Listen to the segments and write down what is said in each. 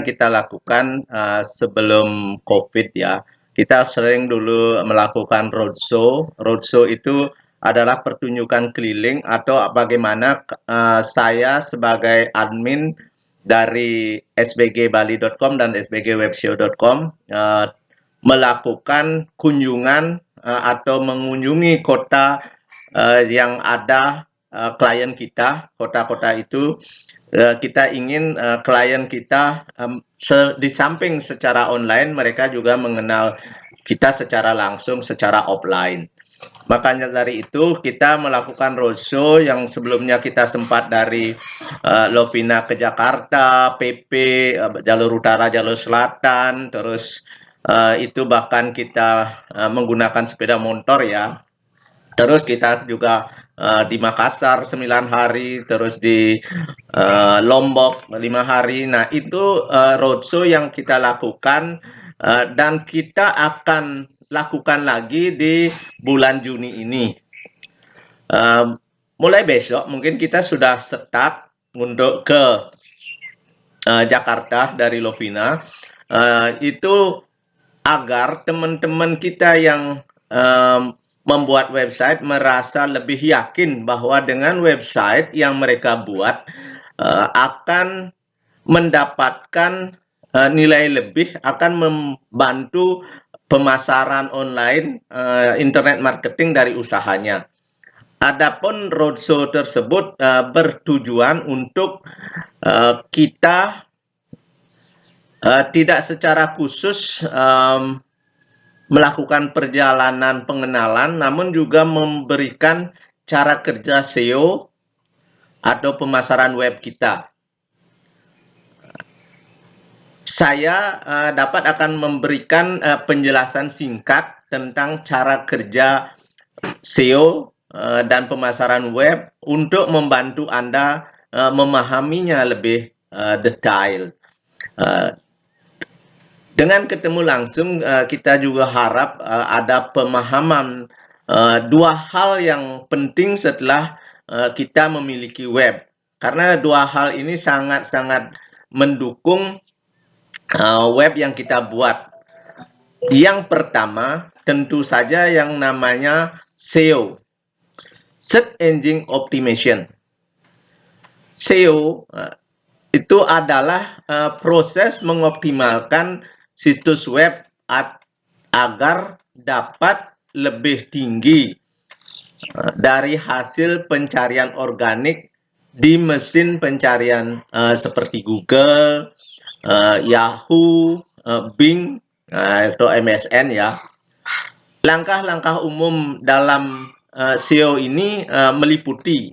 kita lakukan sebelum COVID ya, kita sering dulu melakukan roadshow. Roadshow itu adalah pertunjukan keliling atau bagaimana saya sebagai admin dari sbgbali.com dan sbgwebshow.com melakukan kunjungan atau mengunjungi kota yang ada klien kita, kota-kota itu. Kita ingin klien kita di samping secara online, mereka juga mengenal kita secara langsung, secara offline. Makanya dari itu kita melakukan roadshow yang sebelumnya kita sempat dari Lovina ke Jakarta, PP, jalur utara, jalur selatan, terus itu bahkan kita menggunakan sepeda motor ya. Terus kita juga di Makassar 9 hari, terus di Lombok 5 hari. Nah, itu roadshow yang kita lakukan dan kita akan lakukan lagi di bulan Juni ini. Mulai besok mungkin kita sudah start untuk ke Jakarta dari Lovina. Itu agar teman-teman kita yang membuat website merasa lebih yakin bahwa dengan website yang mereka buat akan mendapatkan nilai lebih, akan membantu pemasaran online, internet marketing dari usahanya. Adapun roadshow tersebut bertujuan untuk kita tidak secara khusus melakukan perjalanan pengenalan, namun juga memberikan cara kerja SEO atau pemasaran web kita. Saya akan memberikan penjelasan singkat tentang cara kerja SEO dan pemasaran web untuk membantu Anda memahaminya lebih detail. Dengan ketemu langsung, kita juga harap ada pemahaman dua hal yang penting setelah kita memiliki web. Karena dua hal ini sangat-sangat mendukung web yang kita buat. Yang pertama, tentu saja yang namanya SEO, Search Engine Optimization. SEO itu adalah proses mengoptimalkan situs web agar dapat lebih tinggi dari hasil pencarian organik di mesin pencarian seperti Google, Yahoo, Bing, atau MSN ya. Langkah-langkah umum dalam SEO ini meliputi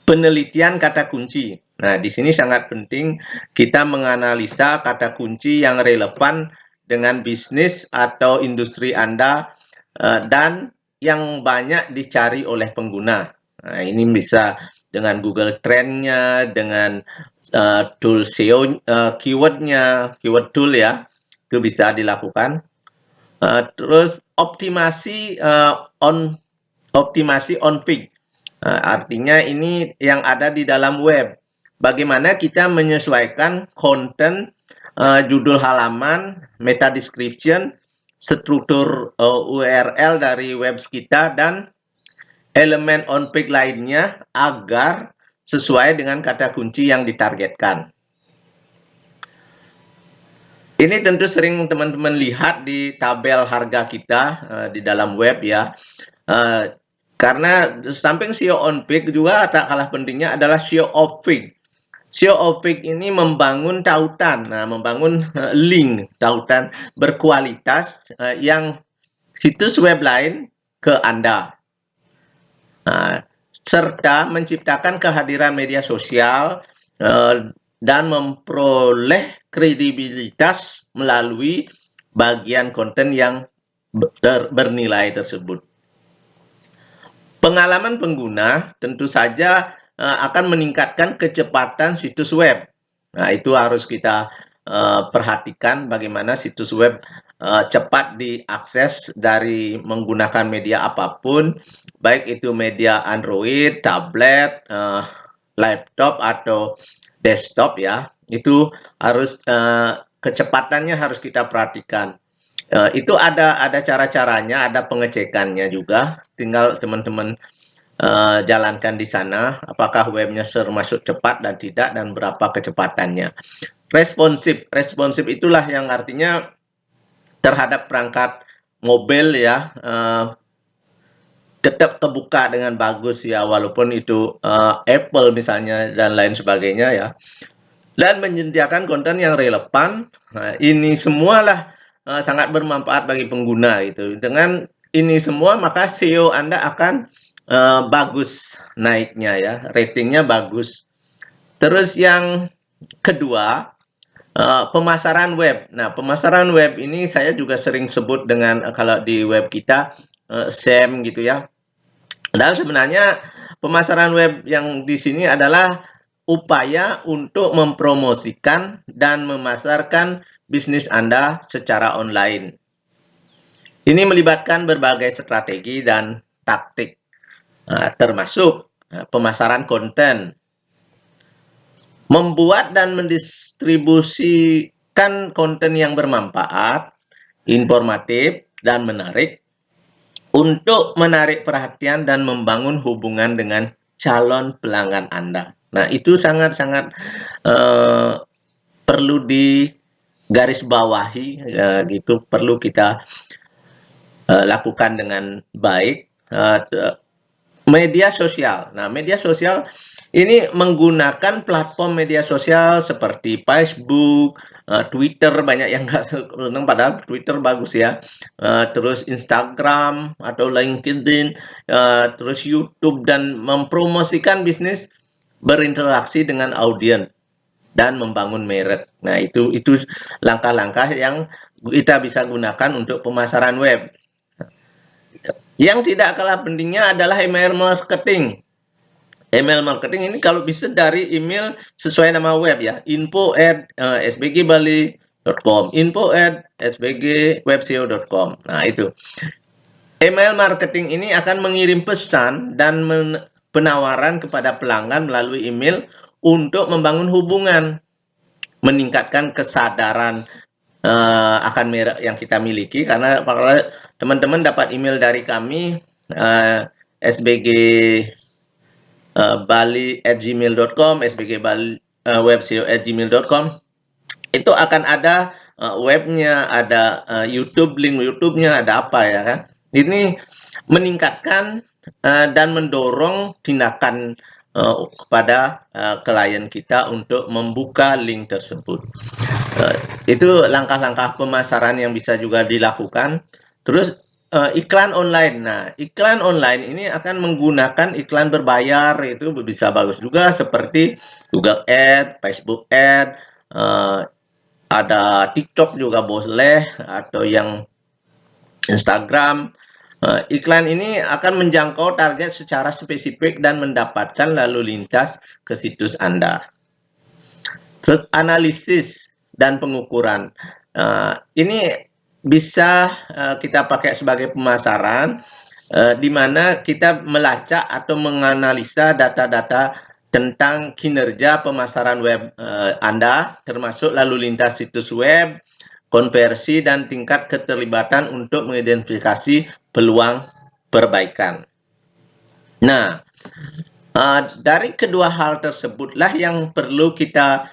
penelitian kata kunci. Nah, di sini sangat penting kita menganalisa kata kunci yang relevan dengan bisnis atau industri Anda dan yang banyak dicari oleh pengguna. Nah, ini bisa dengan Google Trend-nya, dengan tool SEO, keyword-nya, keyword tool ya, itu bisa dilakukan. Terus optimasi on-page. Artinya ini yang ada di dalam web. Bagaimana kita menyesuaikan konten, judul halaman, meta description, struktur URL dari web kita, dan elemen on-page lainnya agar sesuai dengan kata kunci yang ditargetkan. Ini tentu sering teman-teman lihat di tabel harga kita di dalam web ya. Karena samping SEO on page juga tak kalah pentingnya adalah SEO off page. SEO off page ini membangun tautan, membangun link tautan berkualitas yang situs web lain ke Anda. Serta menciptakan kehadiran media sosial dan memperoleh kredibilitas melalui bagian konten yang bernilai tersebut. Pengalaman pengguna tentu saja akan meningkatkan kecepatan situs web. Nah, itu harus kita perhatikan bagaimana situs web cepat diakses dari menggunakan media apapun, baik itu media Android, tablet, laptop, atau desktop ya, itu harus kecepatannya harus kita perhatikan. Itu ada cara-caranya, ada pengecekannya juga. Tinggal teman-teman jalankan di sana, apakah webnya termasuk cepat dan tidak, dan berapa kecepatannya. Responsif, responsif itulah yang artinya terhadap perangkat mobil ya, tetap terbuka dengan bagus ya, walaupun itu Apple misalnya dan lain sebagainya ya, dan menyediakan konten yang relevan. Nah, ini semualah sangat bermanfaat bagi pengguna gitu. Dengan ini semua maka SEO Anda akan bagus naiknya ya, ratingnya bagus. Terus yang kedua, pemasaran web. Nah, pemasaran web ini saya juga sering sebut dengan kalau di web kita SEM gitu ya. Dan sebenarnya pemasaran web yang di sini adalah upaya untuk mempromosikan dan memasarkan bisnis Anda secara online. Ini melibatkan berbagai strategi dan taktik, termasuk pemasaran konten, membuat dan mendistribusikan konten yang bermanfaat, informatif, dan menarik untuk menarik perhatian dan membangun hubungan dengan calon pelanggan Anda. Nah, itu sangat-sangat perlu digarisbawahi, gitu, perlu kita lakukan dengan baik. Media sosial. Nah, media sosial ini menggunakan platform media sosial seperti Facebook, Twitter, banyak yang nggak seneng, padahal Twitter bagus ya. Terus Instagram atau LinkedIn, terus YouTube, dan mempromosikan bisnis, berinteraksi dengan audiens, dan membangun merek. Nah, itu langkah-langkah yang kita bisa gunakan untuk pemasaran web. Yang tidak kalah pentingnya adalah email marketing. Email marketing ini kalau bisa dari email sesuai nama web ya, info@sbgbali.com, info@sbgwebseo.com. Nah, itu. Email marketing ini akan mengirim pesan dan penawaran kepada pelanggan melalui email untuk membangun hubungan, meningkatkan kesadaran akan merek yang kita miliki. Karena kalau teman-teman dapat email dari kami, SBG bali@gmail.com, sbgbali@webseo@gmail.com, itu akan ada webnya, ada YouTube, link YouTube-nya, ada apa ya kan. Ini meningkatkan dan mendorong tindakan kepada klien kita untuk membuka link tersebut. Itu langkah-langkah pemasaran yang bisa juga dilakukan. Terus iklan online. Nah, iklan online ini akan menggunakan iklan berbayar, itu bisa bagus juga seperti Google Ad, Facebook Ad, ada TikTok juga boleh, atau yang Instagram. Iklan ini akan menjangkau target secara spesifik dan mendapatkan lalu lintas ke situs Anda. Terus analisis dan pengukuran. Ini bisa kita pakai sebagai pemasaran, di mana kita melacak atau menganalisa data-data tentang kinerja pemasaran web Anda, termasuk lalu lintas situs web, konversi, dan tingkat keterlibatan untuk mengidentifikasi peluang perbaikan. Nah, dari kedua hal tersebutlah yang perlu kita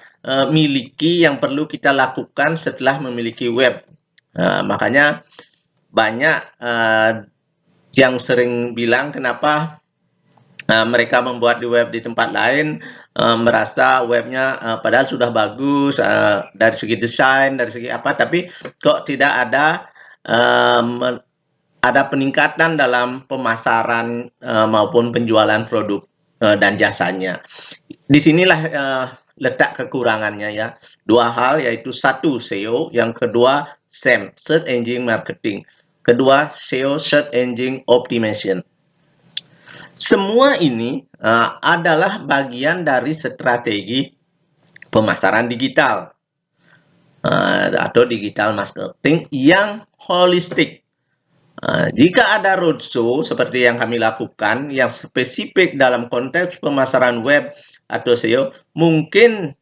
miliki, yang perlu kita lakukan setelah memiliki web. Makanya banyak yang sering bilang kenapa mereka membuat di web di tempat lain, merasa webnya padahal sudah bagus dari segi desain, dari segi apa, tapi kok tidak ada ada peningkatan dalam pemasaran maupun penjualan produk dan jasanya. Disinilah letak kekurangannya ya. Dua hal, yaitu satu SEO, yang kedua SEM, Search Engine Marketing. Kedua SEO, Search Engine Optimization. Semua ini adalah bagian dari strategi pemasaran digital atau digital marketing yang holistik. Jika ada roadshow seperti yang kami lakukan yang spesifik dalam konteks pemasaran web atau SEO, mungkin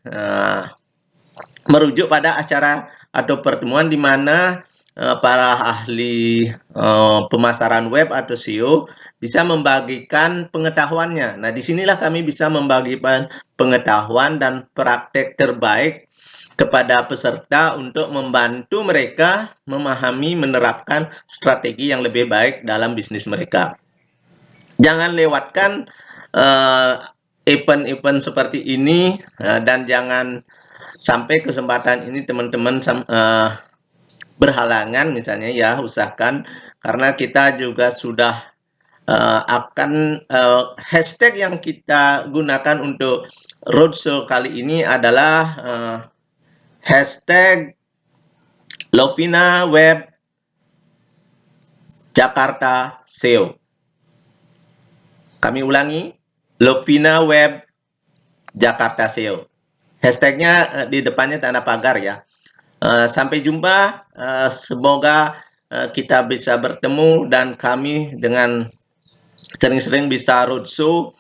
merujuk pada acara atau pertemuan di mana para ahli pemasaran web atau SEO bisa membagikan pengetahuannya. Nah, disinilah kami bisa membagikan pengetahuan dan praktek terbaik kepada peserta untuk membantu mereka memahami, menerapkan strategi yang lebih baik dalam bisnis mereka. Jangan lewatkan event-event seperti ini, dan jangan sampai kesempatan ini teman-teman berhalangan, misalnya ya, usahakan, karena kita juga sudah akan hashtag yang kita gunakan untuk roadshow kali ini adalah hashtag Lovina Web Jakarta SEO. Kami ulangi, Lovina Web Jakarta SEO. Hashtagnya di depannya tanda pagar ya. Sampai jumpa, semoga kita bisa bertemu dan kami dengan sering-sering bisa roadshow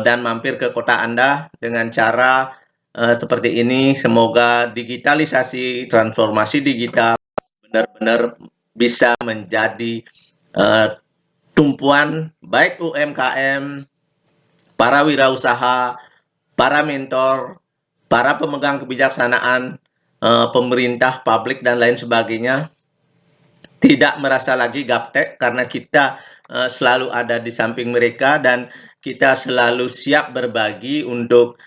dan mampir ke kota Anda dengan cara seperti ini. Semoga digitalisasi, transformasi digital benar-benar bisa menjadi tumpuan baik UMKM, para wirausaha, para mentor, para pemegang kebijaksanaan, pemerintah, publik, dan lain sebagainya, tidak merasa lagi gaptek karena kita selalu ada di samping mereka dan kita selalu siap berbagi untuk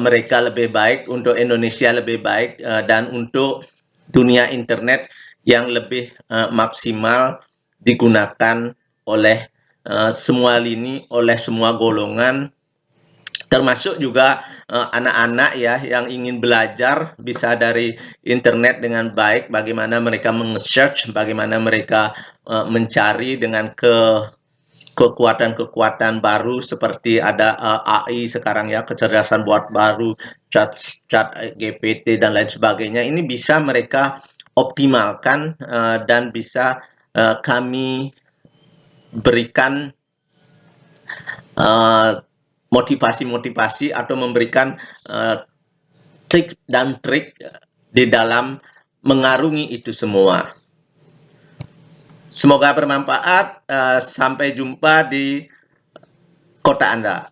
mereka lebih baik, untuk Indonesia lebih baik, dan untuk dunia internet yang lebih maksimal digunakan oleh semua lini, oleh semua golongan, termasuk juga anak-anak ya yang ingin belajar bisa dari internet dengan baik, bagaimana mereka meng-search, bagaimana mereka mencari dengan kekuatan-kekuatan baru seperti ada AI sekarang ya, kecerdasan buat baru, chat GPT dan lain sebagainya. Ini bisa mereka optimalkan dan bisa kami berikan motivasi-motivasi atau memberikan trik dan trik di dalam mengarungi itu semua. Semoga bermanfaat. Sampai jumpa di kota Anda.